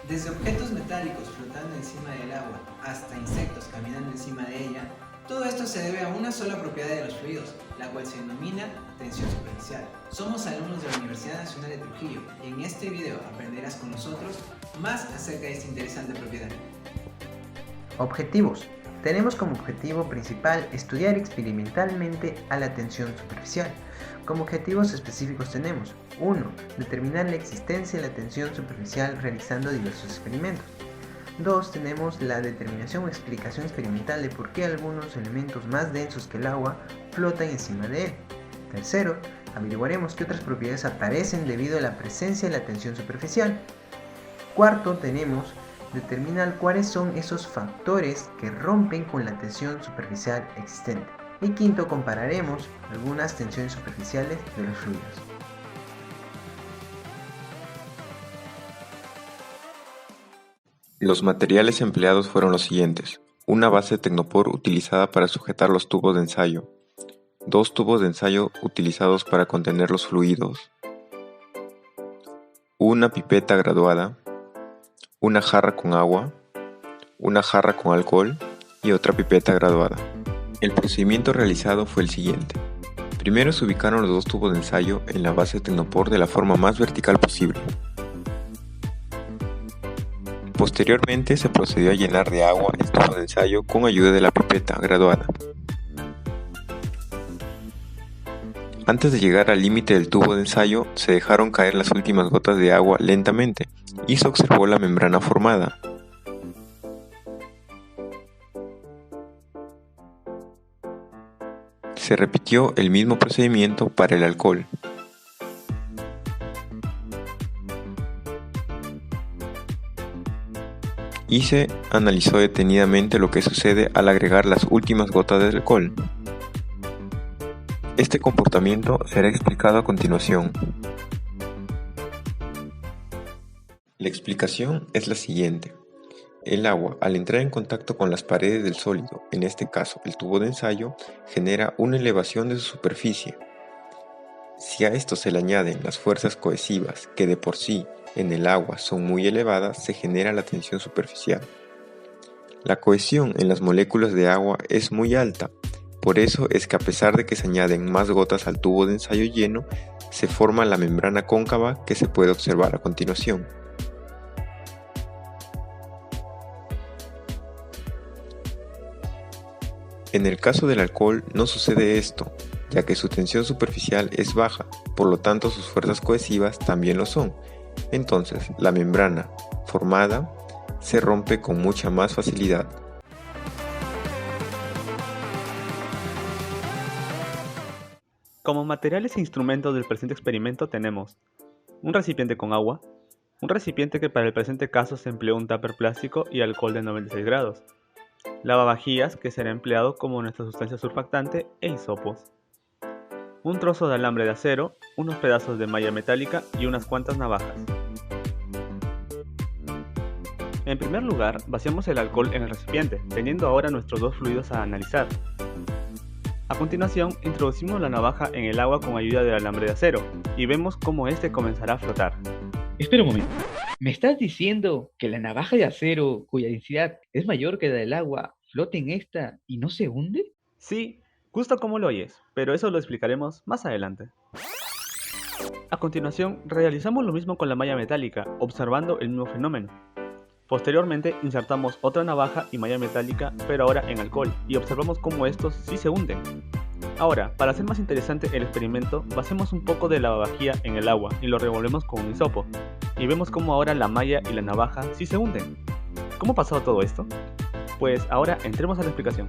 Desde objetos metálicos flotando encima del agua hasta insectos caminando encima de ella, todo esto se debe a una sola propiedad de los fluidos, la cual se denomina tensión superficial. Somos alumnos de la Universidad Nacional de Trujillo y en este video aprenderás con nosotros más acerca de esta interesante propiedad. Objetivos. Tenemos como objetivo principal estudiar experimentalmente a la tensión superficial. Como objetivos específicos tenemos 1. Determinar la existencia de la tensión superficial realizando diversos experimentos. 2. Tenemos la determinación o explicación experimental de por qué algunos elementos más densos que el agua flotan encima de él. 3. Averiguaremos qué otras propiedades aparecen debido a la presencia de la tensión superficial. 4. Tenemos determinar cuáles son esos factores que rompen con la tensión superficial existente. Y 5. Compararemos algunas tensiones superficiales de los fluidos. Los materiales empleados fueron los siguientes: una base Tecnopor utilizada para sujetar los tubos de ensayo, 2 tubos de ensayo utilizados para contener los fluidos, una pipeta graduada, una jarra con agua, una jarra con alcohol y otra pipeta graduada. El procedimiento realizado fue el siguiente. Primero se ubicaron los 2 tubos de ensayo en la base Tecnopor de la forma más vertical posible. Posteriormente se procedió a llenar de agua el tubo de ensayo con ayuda de la pipeta graduada. Antes de llegar al límite del tubo de ensayo, se dejaron caer las últimas gotas de agua lentamente y se observó la membrana formada. Se repitió el mismo procedimiento para el alcohol. Y se analizó detenidamente lo que sucede al agregar las últimas gotas de alcohol. Este comportamiento será explicado a continuación. La explicación es la siguiente. El agua, al entrar en contacto con las paredes del sólido, en este caso el tubo de ensayo, genera una elevación de su superficie. Si a esto se le añaden las fuerzas cohesivas, que de por sí en el agua son muy elevadas, se genera la tensión superficial. La cohesión en las moléculas de agua es muy alta, por eso es que a pesar de que se añaden más gotas al tubo de ensayo lleno, se forma la membrana cóncava que se puede observar a continuación. En el caso del alcohol no sucede esto, ya que su tensión superficial es baja, por lo tanto sus fuerzas cohesivas también lo son. Entonces, la membrana formada se rompe con mucha más facilidad. Como materiales e instrumentos del presente experimento tenemos un recipiente con agua, un recipiente que para el presente caso se empleó un tupper plástico y alcohol de 96 grados, lavavajillas que será empleado como nuestra sustancia surfactante e hisopos, un trozo de alambre de acero, unos pedazos de malla metálica y unas cuantas navajas. En primer lugar, vaciamos el alcohol en el recipiente, teniendo ahora nuestros 2 fluidos a analizar. A continuación, introducimos la navaja en el agua con ayuda del alambre de acero y vemos cómo este comenzará a flotar. Espera un momento. ¿Me estás diciendo que la navaja de acero, cuya densidad es mayor que la del agua, flota en esta y no se hunde? Sí, justo como lo oyes, pero eso lo explicaremos más adelante. A continuación, realizamos lo mismo con la malla metálica, observando el mismo fenómeno. Posteriormente, insertamos otra navaja y malla metálica, pero ahora en alcohol, y observamos cómo estos sí se hunden. Ahora, para hacer más interesante el experimento, vaciamos un poco de lavavajilla en el agua y lo revolvemos con un hisopo, y vemos cómo ahora la malla y la navaja sí se hunden. ¿Cómo ha pasado todo esto? Pues ahora entremos a la explicación.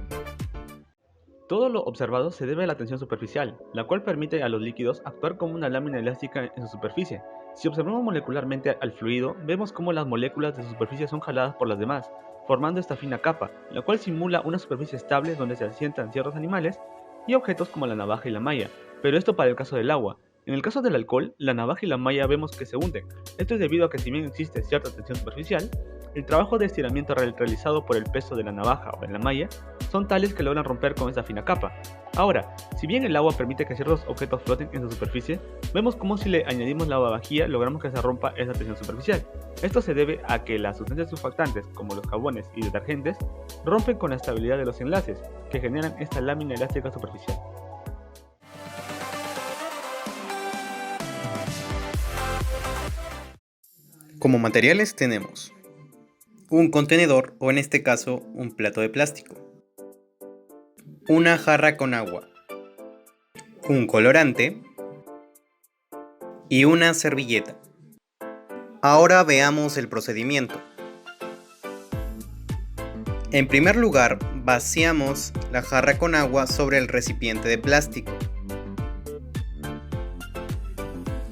Todo lo observado se debe a la tensión superficial, la cual permite a los líquidos actuar como una lámina elástica en su superficie. Si observamos molecularmente al fluido, vemos cómo las moléculas de su superficie son jaladas por las demás, formando esta fina capa, la cual simula una superficie estable donde se asientan ciertos animales y objetos como la navaja y la malla, pero esto para el caso del agua. En el caso del alcohol, la navaja y la malla vemos que se hunden. Esto es debido a que si bien existe cierta tensión superficial, el trabajo de estiramiento realizado por el peso de la navaja o de la malla son tales que logran romper con esa fina capa. Ahora, si bien el agua permite que ciertos objetos floten en su superficie, vemos como si le añadimos la agua vacía logramos que se rompa esa tensión superficial. Esto se debe a que las sustancias surfactantes, como los jabones y detergentes, rompen con la estabilidad de los enlaces, que generan esta lámina elástica superficial. Como materiales tenemos un contenedor, o en este caso un plato de plástico, una jarra con agua, un colorante y una servilleta. Ahora veamos el procedimiento. En primer lugar, vaciamos la jarra con agua sobre el recipiente de plástico.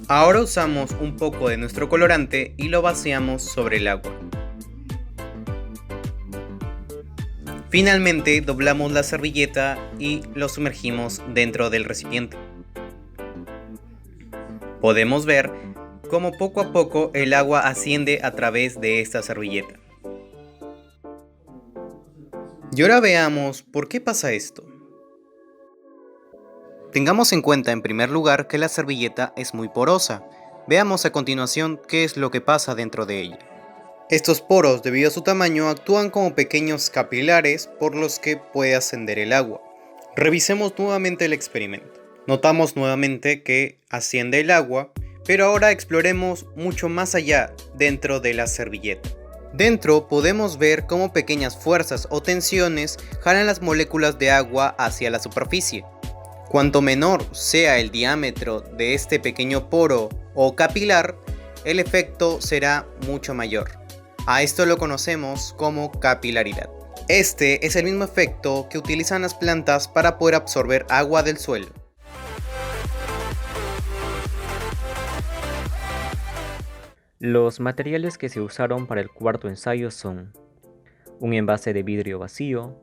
Ahora usamos un poco de nuestro colorante y lo vaciamos sobre el agua. Finalmente, doblamos la servilleta y lo sumergimos dentro del recipiente. Podemos ver cómo poco a poco el agua asciende a través de esta servilleta. Y ahora veamos por qué pasa esto. Tengamos en cuenta en primer lugar que la servilleta es muy porosa. Veamos a continuación qué es lo que pasa dentro de ella. Estos poros, debido a su tamaño, actúan como pequeños capilares por los que puede ascender el agua. Revisemos nuevamente el experimento. Notamos nuevamente que asciende el agua, pero ahora exploremos mucho más allá dentro de la servilleta. Dentro podemos ver cómo pequeñas fuerzas o tensiones jalan las moléculas de agua hacia la superficie. Cuanto menor sea el diámetro de este pequeño poro o capilar, el efecto será mucho mayor. A esto lo conocemos como capilaridad. Este es el mismo efecto que utilizan las plantas para poder absorber agua del suelo. Los materiales que se usaron para el cuarto ensayo son un envase de vidrio vacío,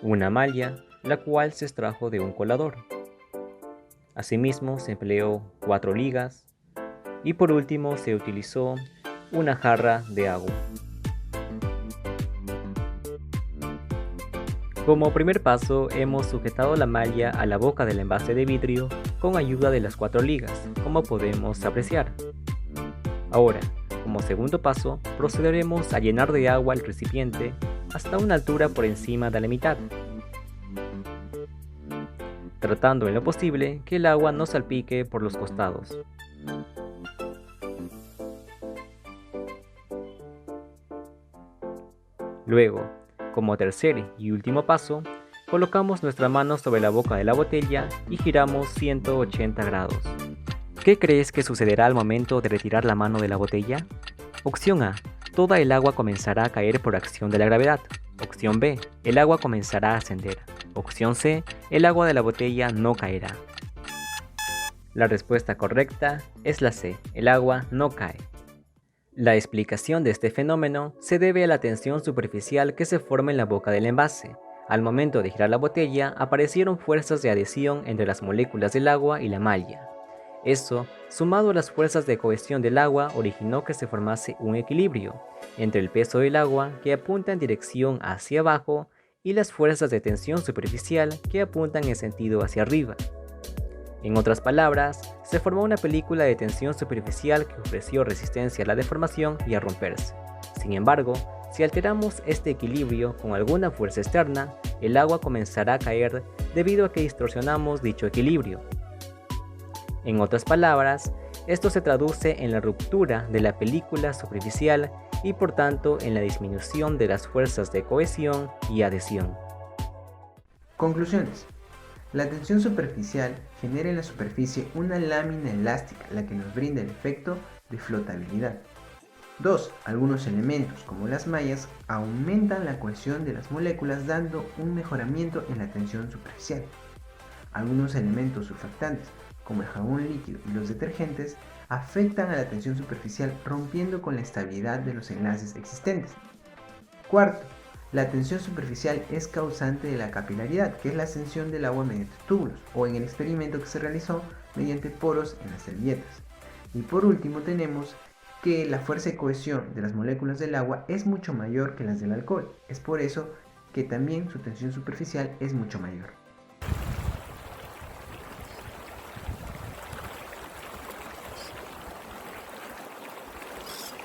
una malla, la cual se extrajo de un colador. Asimismo se empleó 4 ligas y por último se utilizó una jarra de agua. Como primer paso hemos sujetado la malla a la boca del envase de vidrio con ayuda de las 4 ligas, como podemos apreciar. Ahora, como segundo paso, procederemos a llenar de agua el recipiente hasta una altura por encima de la mitad, tratando en lo posible que el agua no salpique por los costados. Luego, como tercer y último paso, colocamos nuestra mano sobre la boca de la botella y giramos 180 grados. ¿Qué crees que sucederá al momento de retirar la mano de la botella? Opción A. Toda el agua comenzará a caer por acción de la gravedad. Opción B. El agua comenzará a ascender. Opción C. El agua de la botella no caerá. La respuesta correcta es la C. El agua no cae. La explicación de este fenómeno se debe a la tensión superficial que se forma en la boca del envase. Al momento de girar la botella, aparecieron fuerzas de adhesión entre las moléculas del agua y la malla. Eso, sumado a las fuerzas de cohesión del agua, originó que se formase un equilibrio entre el peso del agua, que apunta en dirección hacia abajo, y las fuerzas de tensión superficial, que apuntan en sentido hacia arriba. En otras palabras, se formó una película de tensión superficial que ofreció resistencia a la deformación y a romperse. Sin embargo, si alteramos este equilibrio con alguna fuerza externa, el agua comenzará a caer debido a que distorsionamos dicho equilibrio. En otras palabras, esto se traduce en la ruptura de la película superficial y por tanto en la disminución de las fuerzas de cohesión y adhesión. Conclusiones. La tensión superficial genera en la superficie una lámina elástica, la que nos brinda el efecto de flotabilidad. 2. Algunos elementos, como las mallas, aumentan la cohesión de las moléculas dando un mejoramiento en la tensión superficial. Algunos elementos surfactantes, como el jabón líquido y los detergentes, afectan a la tensión superficial rompiendo con la estabilidad de los enlaces existentes. 4. La tensión superficial es causante de la capilaridad, que es la ascensión del agua mediante túbulos, o en el experimento que se realizó mediante poros en las servilletas. Y por último tenemos que la fuerza de cohesión de las moléculas del agua es mucho mayor que las del alcohol. Es por eso que también su tensión superficial es mucho mayor.